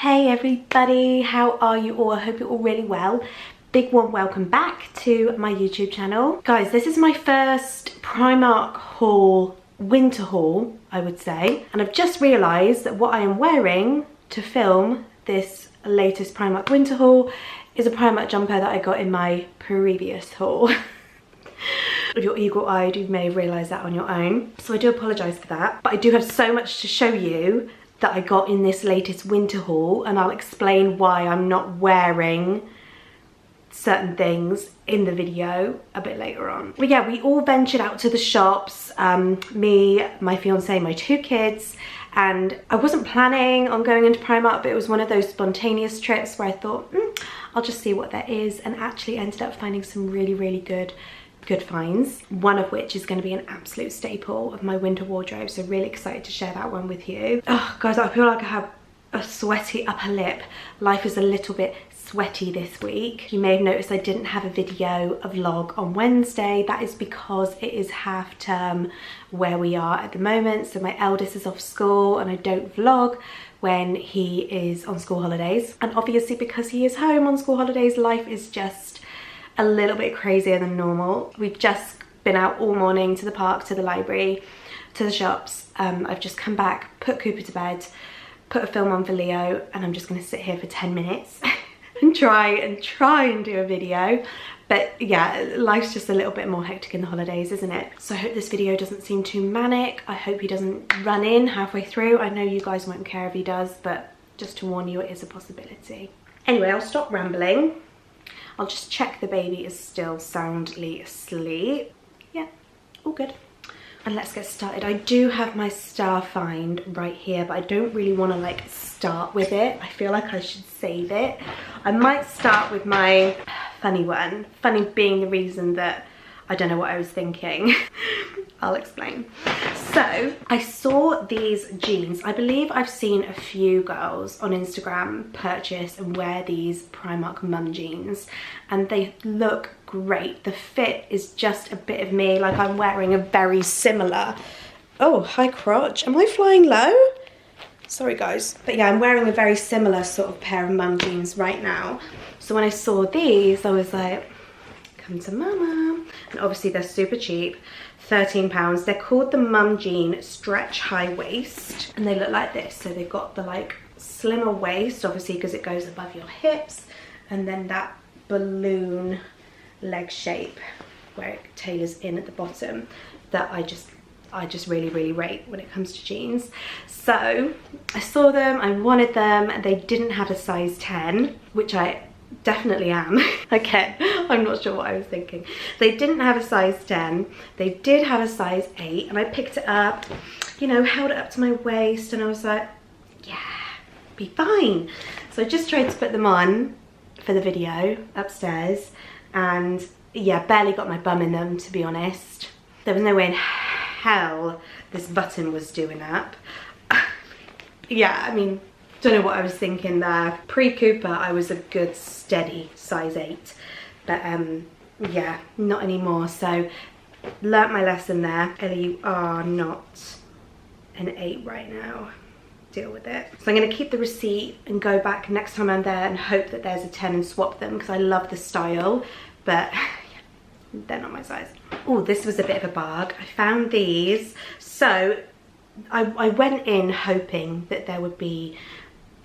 Hey everybody, how are you all? I hope you're all really well. Big warm welcome back to my YouTube channel. Guys, this is my first Primark haul, winter haul, I would say. And I've just realised that what I am wearing to film this latest Primark winter haul is a Primark jumper that I got in my previous haul. If you're eagle-eyed, you may have realised that on your own. So I do apologise for that. But I do have so much to show you that I got in this latest winter haul, and I'll explain why I'm not wearing certain things in the video a bit later on. But yeah, we all ventured out to the shops, me, my fiance, my two kids, and I wasn't planning on going into Primark, but it was one of those spontaneous trips where I thought, I'll just see what there is, and actually ended up finding some really good finds, one of which is going to be an absolute staple of my winter wardrobe, so really excited to share that one with you. Oh guys, I feel like I have a sweaty upper lip. Life is a little bit sweaty this week. You may have noticed I didn't have a video, a vlog on Wednesday. That is because it is half term where we are at the moment, so my eldest is off school and I don't vlog when he is on school holidays, and obviously because he is home on school holidays, life is just a little bit crazier than normal. We've just been out all morning to the park, to the library, to the shops. I've just come back, put Cooper to bed, put a film on for Leo, and I'm just gonna sit here for 10 minutes and try and do a video. But yeah, life's just a little bit more hectic in the holidays, isn't it? So I hope this video doesn't seem too manic. I hope he doesn't run in halfway through. I know you guys won't care if he does, but just to warn you, it is a possibility. Anyway, I'll stop rambling. I'll just check the baby is still soundly asleep. Yeah, all good. And let's get started. I do have my star find right here, but I don't really want to like start with it. I feel like I should save it. I might start with my funny one. Funny being the reason that I don't know what I was thinking. I'll explain. So I saw these jeans. I believe I've seen a few girls on Instagram purchase and wear these Primark mum jeans, and they look great. The fit is just a bit of me, like I'm wearing a very similar, oh, high crotch. Am I flying low? Sorry guys. But yeah, I'm wearing a very similar sort of pair of mum jeans right now. So when I saw these, I was like, come to mama. And obviously they're super cheap, £13. They're called the Mum Jean Stretch High Waist, and they look like this. So they've got the like slimmer waist, obviously because it goes above your hips, and then that balloon leg shape where it tailors in at the bottom that I just really rate when it comes to jeans. So I saw them, I wanted them, and they didn't have a size 10, which I definitely am. Okay, I'm not sure what I was thinking. They didn't have a size 10, they did have a size 8, and I picked it up, you know, held it up to my waist, and I was like, yeah, be fine. So I just tried to put them on for the video upstairs, and yeah, barely got my bum in them, to be honest. There was no way in hell this button was doing up. Yeah, I mean, don't know what I was thinking there. Pre-Cooper, I was a good steady size 8, but yeah, not anymore. So learnt my lesson there. Ellie, you are not an 8 right now. Deal with it. So I'm going to keep the receipt and go back next time I'm there and hope that there's a 10 and swap them, because I love the style, but they're not my size. Oh, this was a bit of a bargain. I found these. So I went in hoping that there would be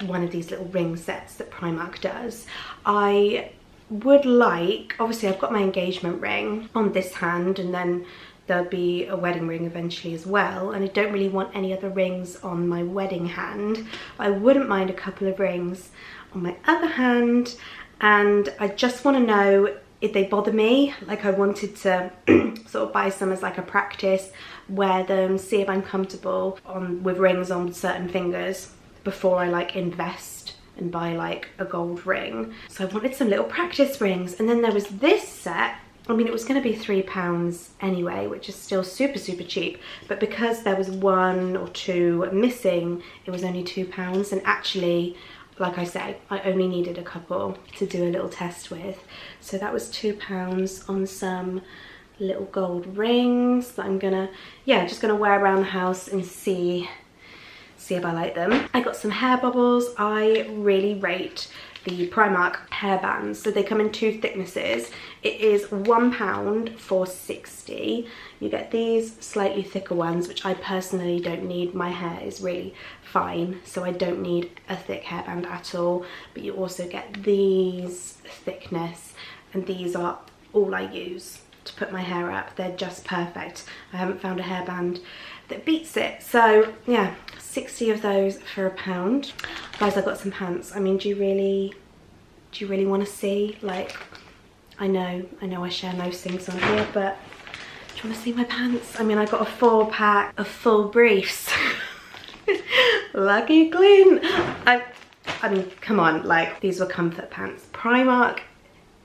one of these little ring sets that Primark does. I would like, obviously I've got my engagement ring on this hand, and then there'll be a wedding ring eventually as well, and I don't really want any other rings on my wedding hand. I wouldn't mind a couple of rings on my other hand, and I just want to know if they bother me. Like, I wanted to sort of buy some as like a practice, wear them, see if I'm comfortable with rings on certain fingers before I like invest and buy like a gold ring. So I wanted some little practice rings, and then there was this set. I mean, it was going to be £3 anyway, which is still super cheap, but because there was one or two missing, it was only £2. And actually, like I say, I only needed a couple to do a little test with, so that was £2 on some little gold rings that I'm gonna, yeah, just gonna wear around the house and see see if I like them. I got some hair bubbles. I really rate the Primark hair bands. So they come in 2 thicknesses. It is £1 for 60. You get these slightly thicker ones, which I personally don't need. My hair is really fine, so I don't need a thick hairband at all. But you also get these thickness, and these are all I use to put my hair up. They're just perfect. I haven't found a hairband that beats it. So yeah, 60 of those for £1. Guys, I got some pants. I mean, do you really want to see? Like, I know I share most things on here, but do you want to see my pants? I mean, I got a 4-pack of full briefs. Lucky Clint. I mean, come on, like, these were comfort pants. Primark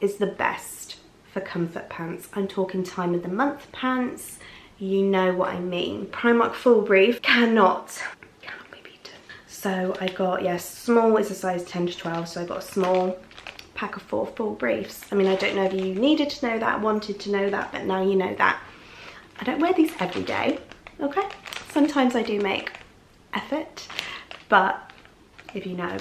is the best for comfort pants. I'm talking time of the month pants. You know what I mean. Primark full brief cannot be beaten. So I got, yes, small is a size 10 to 12, so I got a small pack of 4 full briefs. I mean, I don't know if you needed to know that, wanted to know that, but now you know that. I don't wear these every day, okay? Sometimes I do make effort, but if you know,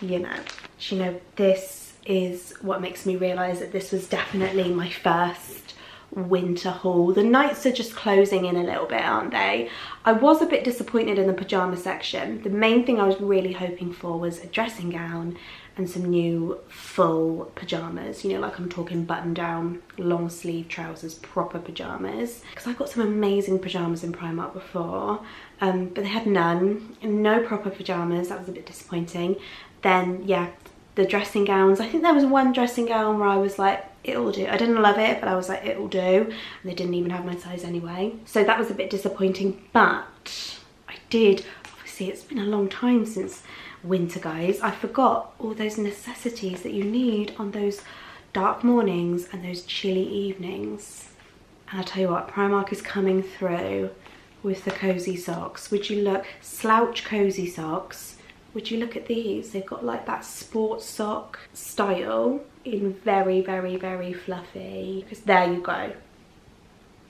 you know. Do you know, this is what makes me realise that this was definitely my first winter haul. The nights are just closing in a little bit, aren't they? I was a bit disappointed in the pyjama section. The main thing I was really hoping for was a dressing gown and some new full pyjamas, you know, like I'm talking button down, long sleeve trousers, proper pyjamas. Because I got some amazing pyjamas in Primark before, but they had no proper pyjamas. That was a bit disappointing. Then yeah, the dressing gowns, I think there was one dressing gown where I was like, it'll do. I didn't love it, but I was like, it'll do. And they didn't even have my size anyway. So that was a bit disappointing, but I did, obviously it's been a long time since winter, guys. I forgot all those necessities that you need on those dark mornings and those chilly evenings. And I'll tell you what, Primark is coming through with the cozy socks. Would you look, slouch cozy socks. Would you look at these? They've got like that sports sock style in very, very, very fluffy. Because there you go.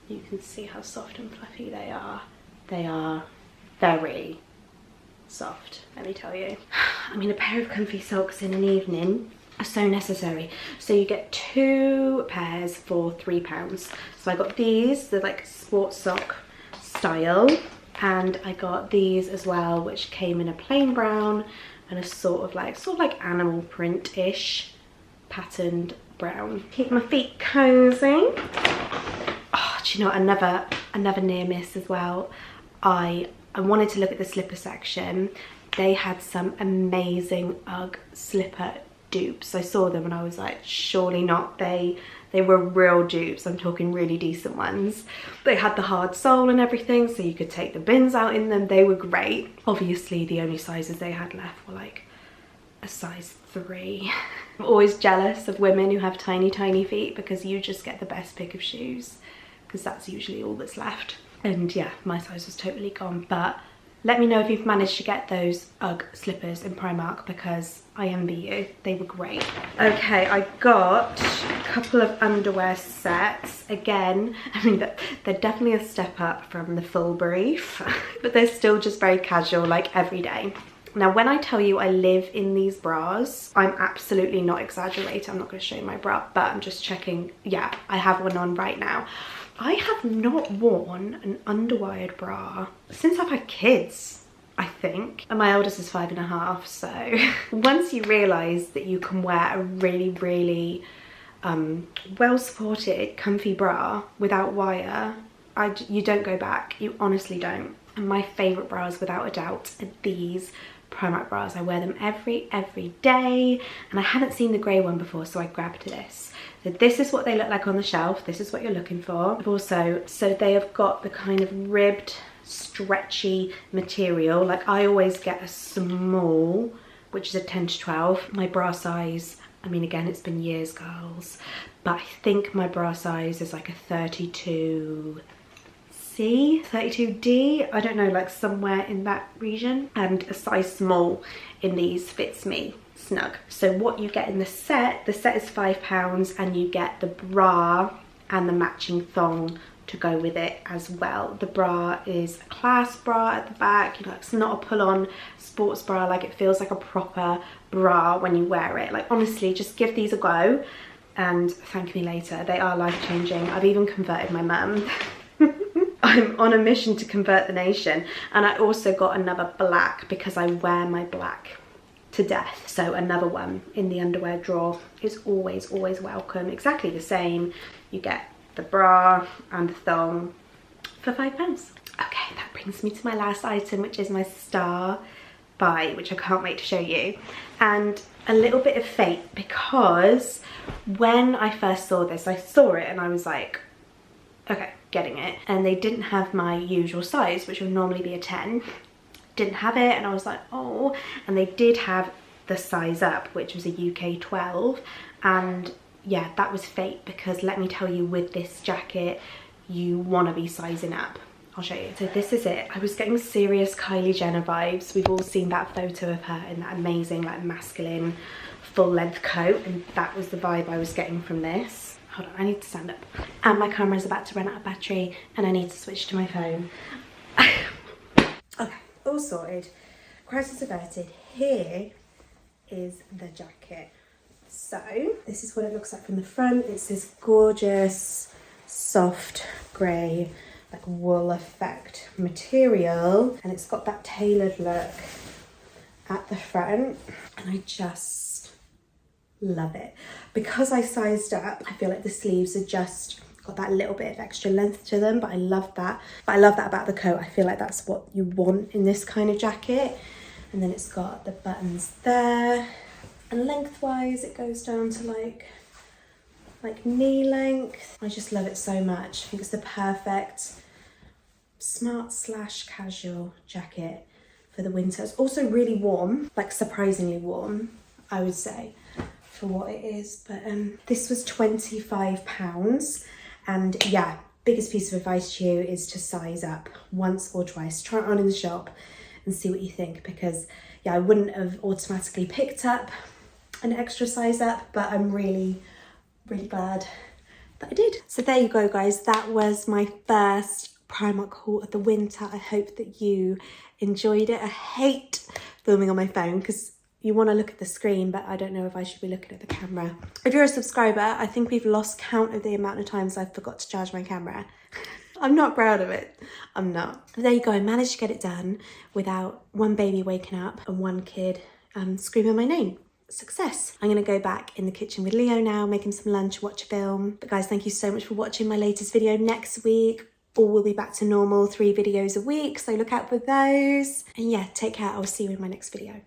You can see how soft and fluffy they are. They are very soft, let me tell you. I mean, a pair of comfy socks in an evening are so necessary. So you get 2 pairs for £3. So I got these, they're like sports sock style. And I got these as well, which came in a plain brown and a sort of like animal print-ish patterned brown. Keep my feet cozy. Oh, do you know what? Another near miss as well. I wanted to look at the slipper section. They had some amazing UGG slipper dupes. I saw them and I was like, surely not. They were real dupes. I'm talking really decent ones. They had the hard sole and everything, so you could take the bins out in them. They were great. Obviously, the only sizes they had left were like a size 3. I'm always jealous of women who have tiny, tiny feet because you just get the best pick of shoes because that's usually all that's left. And yeah, my size was totally gone, but let me know if you've managed to get those UGG slippers in Primark because I envy you. They were great. Okay, I got a couple of underwear sets. Again, I mean, they're definitely a step up from the full brief, but they're still just very casual, like every day. Now, when I tell you I live in these bras, I'm absolutely not exaggerating. I'm not going to show you my bra, but I'm just checking. Yeah, I have one on right now. I have not worn an underwired bra since I've had kids, I think. And my eldest is 5.5, so once you realise that you can wear a really, really well-supported, comfy bra without wire, you don't go back. You honestly don't. And my favourite bras, without a doubt, are these Primark bras. I wear them every day, and I haven't seen the grey one before, so I grabbed this. So this is what they look like on the shelf. This is what you're looking for. Also, so they have got the kind of ribbed, stretchy material. Like I always get a small, which is a 10 to 12. My bra size, I mean, again, it's been years, girls, but I think my bra size is like a 32C, 32D, I don't know, like somewhere in that region. And a size small in these fits me snug. So what you get in the set is £5, and you get the bra and the matching thong to go with it as well. The bra is a clasp bra at the back, you know, it's not a pull-on sports bra, like it feels like a proper bra when you wear it. Like honestly, just give these a go and thank me later. They are life-changing. I've even converted my mum. I'm on a mission to convert the nation. And I also got another black because I wear my black to death. So another one in the underwear drawer is always welcome. Exactly the same. You get the bra and the thong for £5. Okay, that brings me to my last item, which is my star buy, which I can't wait to show you. And a little bit of fate, because when I first saw this, I saw it and I was like, okay, getting it. And they didn't have my usual size, which would normally be a 10. Didn't have it, and I was like, oh. And they did have the size up, which was a UK 12. And yeah, that was fate, because let me tell you, with this jacket, you want to be sizing up. I'll show you. So this is it. I was getting serious Kylie Jenner vibes. We've all seen that photo of her in that amazing, like, masculine full length coat, and that was the vibe I was getting from this. Hold on, I need to stand up. And my camera's about to run out of battery and I need to switch to my phone. Okay, all sorted. Crisis averted. Here is the jacket. So this is what it looks like from the front. It's this gorgeous, soft grey, like wool effect material, and it's got that tailored look at the front, and I just love it. Because I sized up, I feel like the sleeves are just got that little bit of extra length to them, but I love that. But I love that about the coat. I feel like that's what you want in this kind of jacket. And then it's got the buttons there, and lengthwise it goes down to like knee length. I just love it so much. I think it's the perfect smart / casual jacket for the winter. It's also really warm, like surprisingly warm, I would say, for what it is. But this was £25, and yeah, biggest piece of advice to you is to size up once or twice. Try it on in the shop and see what you think, because yeah, I wouldn't have automatically picked up an extra size up, but I'm really glad that I did. So there you go, guys. That was my first Primark haul of the winter. I hope that you enjoyed it. I hate filming on my phone because you want to look at the screen, but I don't know if I should be looking at the camera. If you're a subscriber, I think we've lost count of the amount of times I forgot to charge my camera. I'm not proud of it. I'm not. But there you go. I managed to get it done without one baby waking up and one kid screaming my name. Success. I'm gonna go back in the kitchen with Leo now, make him some lunch, watch a film. But guys, thank you so much for watching my latest video. Next week, all will be back to normal, 3 videos a week, so look out for those. And yeah, take care. I'll see you in my next video.